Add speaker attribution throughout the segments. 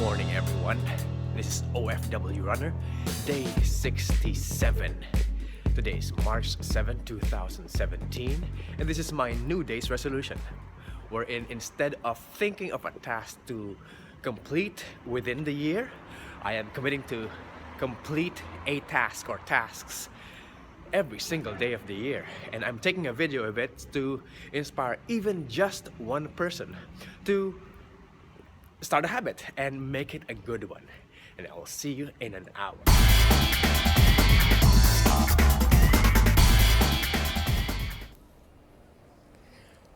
Speaker 1: morning, everyone. This is OFW Runner, day 67. Today is March 7, 2017, and this is my new day's resolution, wherein instead of thinking of a task to complete within the year, I am committing to complete a task or tasks every single day of the year. And I'm taking a video of it to inspire even just one person to start a habit and make it a good one. And I will see you in an hour.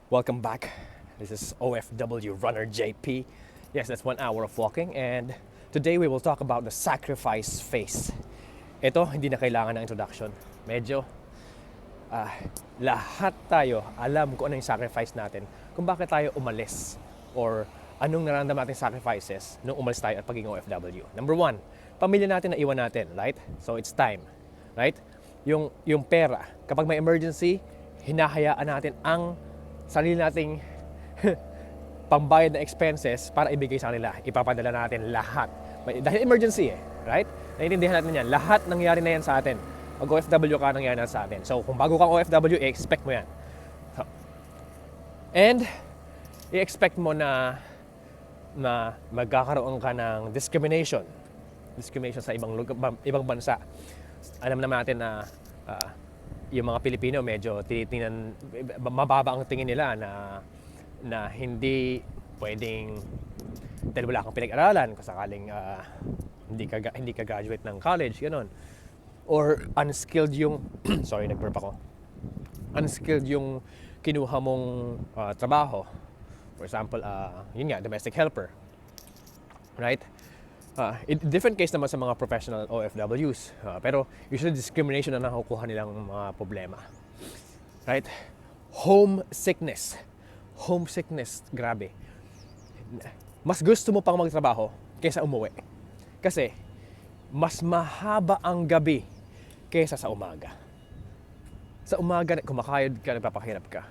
Speaker 1: Welcome back. This is OFW Runner JP. Yes, that's 1 hour of walking, and today we will talk about the sacrifice phase. Ito, hindi na kailangan ng introduction. Medyo lahat tayo alam kung ano yung sacrifice natin, kung bakit tayo umalis, or anong nararamdaman nating sacrifices nung umalis tayo at pagiging OFW. Number one, pamilya natin na iwan natin, right? So it's time, right? Yung pera, kapag may emergency, hinahayaan natin ang sarili nating pambayad na expenses para ibigay sa kanila. Ipapadala natin lahat. Dahil emergency right? Naiintindihan natin yan. Lahat nangyari na yan sa atin. Pag OFW ka, nangyari na sa atin. So kung bago kang OFW, expect mo yan. So, and i-expect mo na magkakaroon ka ng discrimination sa ibang bansa. Alam naman natin na yung mga Pilipino medyo tinitingnan, mababa ang tingin nila na hindi pwedeng, dahil wala kang pinag-aralan kung sakaling hindi ka graduate ng college, gano'n, or unskilled yung sorry, nag-burp ako, unskilled yung kinuha mong trabaho. For example, yun nga, domestic helper, right? In different case naman sa mga professional OFWs, pero usually discrimination na nakukuha nilang mga problema, right? Homesickness, grabe. Mas gusto mo pang magtrabaho kaysa umuwi, kasi mas mahaba ang gabi kaysa sa umaga. Sa umaga, kumakayod ka, nagpapahirap ka,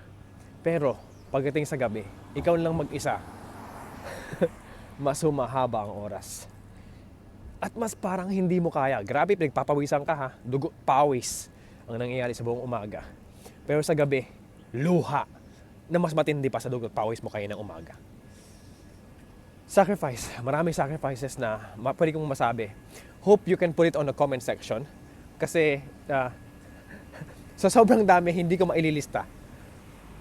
Speaker 1: pero pagdating sa gabi, ikaw lang mag-isa, mas humahaba ang oras. At mas parang hindi mo kaya. Grabe, pinagpapawisan ka ha. Dugo, pawis ang nangyayari sa buong umaga. Pero sa gabi, luha na mas matindi pa sa dugo at pawis mo kaya ng umaga. Sacrifice. Maraming sacrifices na pwede kong masabi. Hope you can put it on the comment section. Kasi sa sobrang dami, hindi ko maililista.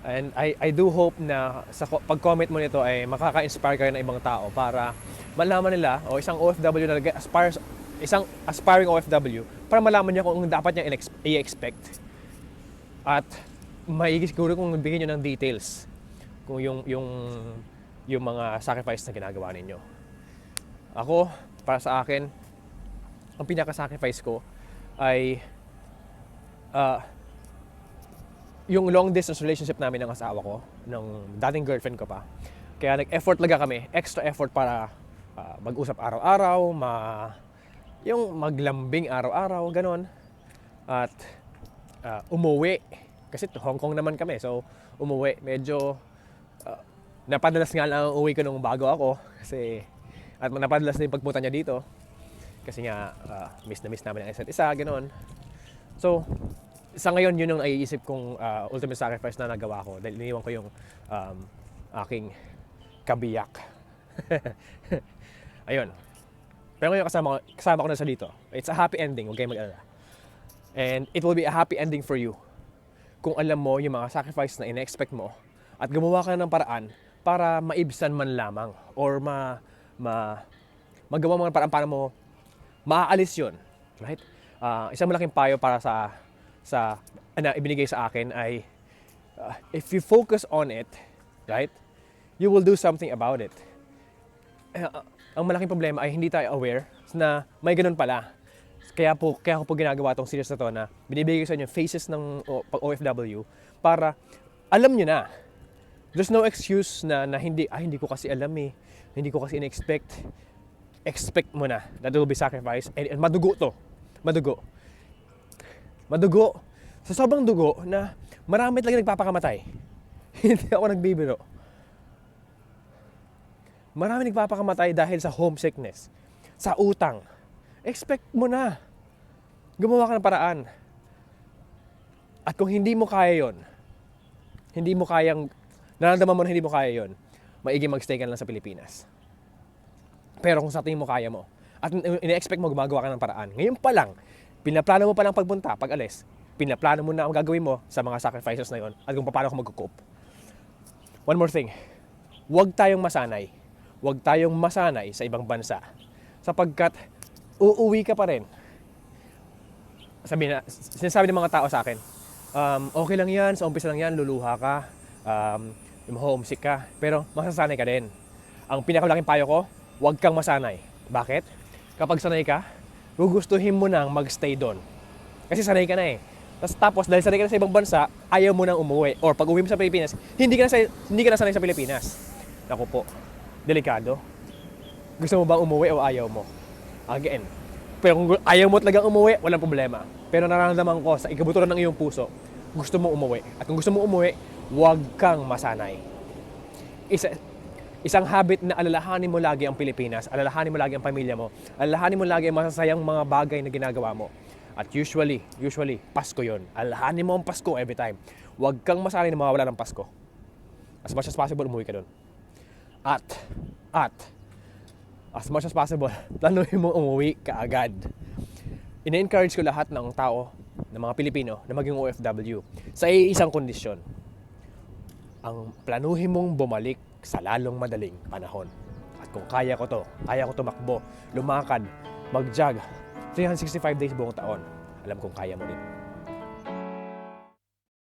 Speaker 1: And I do hope na sa pag-comment mo nito ay makaka-inspire kayo ng ibang tao para malaman nila, o isang OFW na isang aspiring OFW, para malaman niya kung dapat niya i-expect. At maigi siguro kung bigyan niyo ng details kung yung mga sacrifice na ginagawa ninyo. Ako, para sa akin, ang pinaka-sacrifice ko ay yung long distance relationship namin ng asawa ko, ng dating girlfriend ko pa. Kaya nag-effort talaga kami, extra effort para mag-usap araw-araw, yung maglambing araw-araw, ganon. At umuwi, kasi Hong Kong naman kami, so umuwi. Medyo napadalas nga lang ang uwi ko nung bago ako, kasi at napadalas din pagpunta niya dito, kasi nga miss na miss namin ang isa't isa, ganon. So sa ngayon, yun ang naiisip kong ultimate sacrifice na nagawa ko, dahil iniwan ko yung aking kabiyak. Ayun. Pero ngayon kasama ko na sa dito. It's a happy ending, huwag kayong mag-alala. And it will be a happy ending for you kung alam mo yung mga sacrifice na ina-expect mo at gumawa ka ng paraan para maibsan man lamang, or magawa mo ng paraan para mo maaalis yun. Right? Isang malaking payo para sa ibinigay sa akin ay if you focus on it, right, you will do something about it. Ang malaking problema ay hindi tayo aware na may ganun pala. Kaya ko po ginagawa tong series na to, na binibigay sa inyo phases ng OFW para alam nyo na. There's no excuse na hindi ko kasi alam hindi ko kasi in-expect. Expect mo na that will be sacrifice, and madugo to. Madugo. Sa sobrang dugo na marami talaga nagpapakamatay. Hindi ako nagbibiro. Marami nagpapakamatay dahil sa homesickness, sa utang. Expect mo na. Gumawa ka ng paraan. At kung hindi mo kaya yon, hindi mo kayang, nararamdaman mo na hindi mo kaya yon, maigi magstay ka lang sa Pilipinas. Pero kung sa tingin mo kaya mo, at ina-expect mo gumagawa ka ng paraan, ngayon pa lang, pinaplano mo pa lang pagpunta, pag alis, pinaplano mo na ang gagawin mo sa mga sacrifices na yon at kung paano ka mag-cope. One more thing, huwag tayong masanay. Huwag tayong masanay sa ibang bansa. Sapagkat uuwi ka pa rin. Sinasabi ng mga tao sa akin, okay lang yan, sa umpisa lang yan, luluha ka, homesick ka, pero masasanay ka din. Ang pinakamalaking payo ko, huwag kang masanay. Bakit? Kapag sanay ka, gugustuhin mo nang magstay doon. Kasi sanay ka na eh. Tapos dahil sanay ka na sa ibang bansa, ayaw mo nang umuwi. Or pag uwi mo sa Pilipinas, hindi ka na sanay sa Pilipinas. Naku po, delikado. Gusto mo bang umuwi o ayaw mo? Again. Pero kung ayaw mo talagang umuwi, walang problema. Pero nararamdaman ko sa ikabuturan ng iyong puso, gusto mo umuwi. At kung gusto mo umuwi, huwag kang masanay. Isang habit na alalahanin mo lagi ang Pilipinas, alalahanin mo lagi ang pamilya mo, alalahanin mo lagi ang masasayang mga bagay na ginagawa mo. At usually, Pasko yon. Alalahanin mo ang Pasko every time. Huwag kang masanay na mawawala ng Pasko. As much as possible, umuwi ka doon. At, as much as possible, planuhin mo umuwi kaagad. Ina-encourage ko lahat ng tao, ng mga Pilipino, na maging OFW sa isang kondisyon. Ang planuhin mong bumalik sa lalong madaling panahon. At kung kaya ko tumakbo, lumakad, mag-jog, 365 days buong taon, alam kong kaya mo rin.